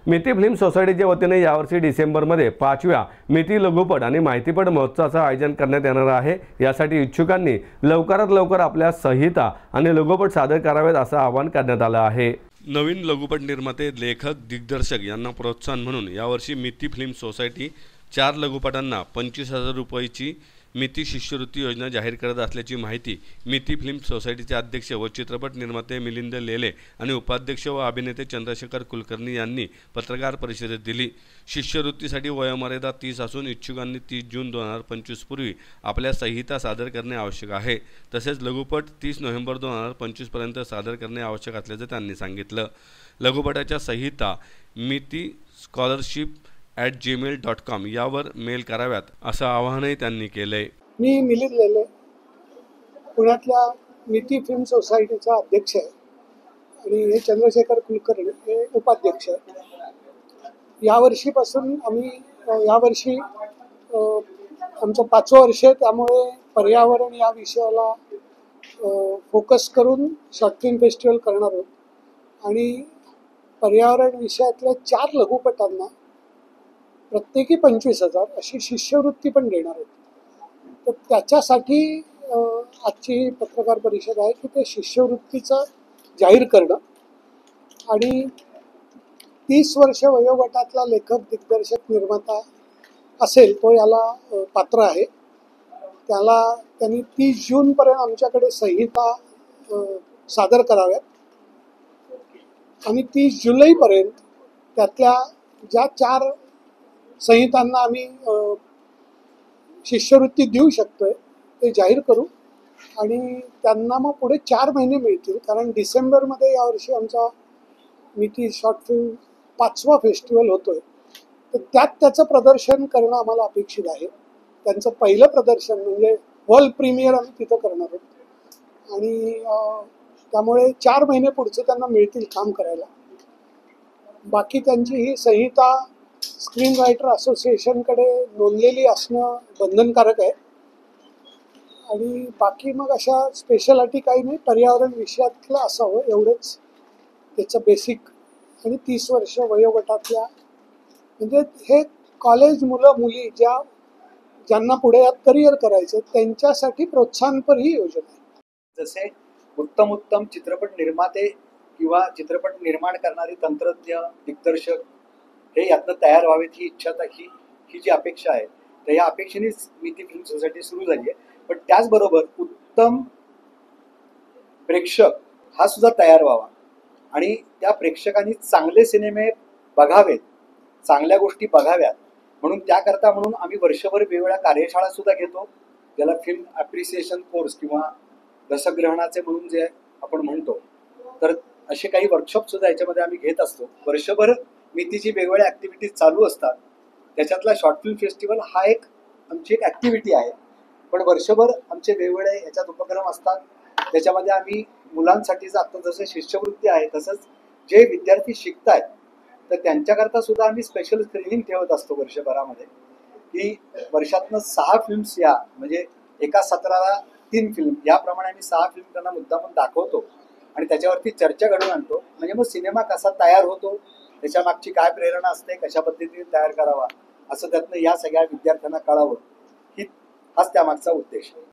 मिती फिल्म सोसायटीच्या वतीने यावर्षी डिसेंबरमध्ये 5व्या मिती लघुपट आणि माहितीपट महोत्सवाचं आयोजन करण्यात येणार आहे। यासाठी इच्छुकांनी लवकरात लवकर आपल्या संहिता आणि लघुपट सादर करावेत असं आवाहन करण्यात आलं आहे। नवीन लघुपट निर्माते, लेखक, दिग्दर्शक यांना प्रोत्साहन म्हणून यावर्षी मिती फिल्म सोसायटी 4 लघुपटांना 25,000 रुपयाची मिती शिष्यवृत्ती योजना जाहीर करत असल्याची माहिती मिती फिल्म सोसायटीचे अध्यक्ष व चित्रपट निर्माते मिलिंद लेले आणि उपाध्यक्ष व अभिनेते चंद्रशेखर कुलकर्णी यांनी पत्रकार परिषदेत दिली। शिष्यवृत्तीसाठी वयोमर्यादा 30 असून इच्छुकांनी 30 जून 2025 पूर्वी आपल्या संहिता सादर करणे आवश्यक आहे। तसेच लघुपट 30 नोव्हेंबर 2025 पर्यंत सादर करणे आवश्यक असल्याचे त्यांनी सांगितलं। लघुपटाच्या संहिता मिती scholarship@gmail.com यावर मेल कराव्यात असं आवाहनही त्यांनी केलंय। मी मिलिंद लेले, पुण्यातल्या मिती फिल्म सोसायटीचा अध्यक्ष आहे आणि हे चंद्रशेखर कुलकर्णी हे उपाध्यक्ष आहेत। यावर्षीपासून यावर्षी आमचं 5वं वर्ष आहे, त्यामुळे पर्यावरण या विषयाला फोकस करून शॉर्ट फिल्म फेस्टिवल करणार आहोत आणि पर्यावरण विषयातल्या 4 लघुपटांना प्रत्येकी 25,000 अशी शिष्यवृत्ती पण देणार आहेत। तर त्याच्यासाठी आजची पत्रकार परिषद आहे की ते शिष्यवृत्तीचं जाहीर करणं आणि 30 वर्ष वयोगटातला लेखक, दिग्दर्शक, निर्माता असेल तो याला पात्र आहे। त्यांनी 30 जूनपर्यंत आमच्याकडे संहिता सादर कराव्यात आणि 30 जुलैपर्यंत त्यातल्या ज्या 4 संहितांना आम्ही शिष्यवृत्ती देऊ शकतोय ते जाहीर करू आणि त्यांना मग पुढे 4 महिने मिळतील, कारण डिसेंबरमध्ये यावर्षी आमचा मिती शॉर्ट फिल्म 5वा फेस्टिवल होतोय। तर त्यात त्याचं प्रदर्शन करणं आम्हाला अपेक्षित आहे। त्यांचं पहिलं प्रदर्शन म्हणजे वर्ल्ड प्रीमियर आम्ही तिथं करणार आहोत आणि त्यामुळे 4 महिने पुढचे त्यांना मिळतील काम करायला। बाकी त्यांची ही संहिता स्क्रीन रायटर असोसिएशनकडे नोंदलेली असणं बंधनकारक आहे आणि बाकी मग अशा स्पेशल अटी काही नाही, पर्यावरण विषयातलं असावं एवढंच त्याचं बेसिक। आणि 30 वर्ष वयोगटातल्या म्हणजे हे कॉलेज मुलं मुली ज्यांना पुढे यात करिअर करायचं त्यांच्यासाठी प्रोत्साहनपर ही योजना आहे। जसे उत्तम चित्रपट निर्माते किंवा चित्रपट निर्माण करणारे तंत्रज्ञ, दिग्दर्शक हे यातनं तयार व्हावेत ही इच्छा, ही जी अपेक्षा आहे, तर या अपेक्षेनेच मिती फिल्म सोसायटी सुरू झाली आहे। पण त्याचबरोबर उत्तम प्रेक्षक हा सुद्धा तयार व्हावा आणि त्या प्रेक्षकांनी चांगले सिनेमे बघावेत, चांगल्या गोष्टी बघाव्यात म्हणून आम्ही वर्षभर वेगवेगळ्या कार्यशाळा सुद्धा घेतो, ज्याला फिल्म ॲप्रिसिएशन कोर्स किंवा रसग्रहणाचे म्हणून जे आपण म्हणतो, तर असे काही वर्कशॉप सुद्धा याच्यामध्ये आम्ही घेत असतो। वर्षभर मितीची वेगवेगळ्या ॲक्टिव्हिटीज चालू असतात, त्याच्यातला शॉर्ट फिल्म फेस्टिवल हा आमची एक ॲक्टिव्हिटी आहे। पण वर्षभर आमचे वेगवेगळे याच्यात उपक्रम असतात, त्याच्यामध्ये आम्ही मुलांसाठीचं आता जसं शिष्यवृत्ती आहे तसंच जे विद्यार्थी शिकत आहेत तर त्यांच्याकरता सुद्धा आम्ही स्पेशल स्क्रीनिंग ठेवत असतो वर्षभरामध्ये, की वर्षातनं 6 फिल्म्स या म्हणजे एका सत्राला 3 फिल्म याप्रमाणे आम्ही 6 फिल्म त्यांना मुद्दामून दाखवतो आणि त्याच्यावरती चर्चा घडवून आणतो। म्हणजे मग सिनेमा कसा तयार होतो, त्याच्या मागची काय प्रेरणा असते, कशा पद्धतीने तयार करावा असं त्यातनं या सगळ्या विद्यार्थ्यांना कळावं, हाच त्यामागचा उद्देश आहे।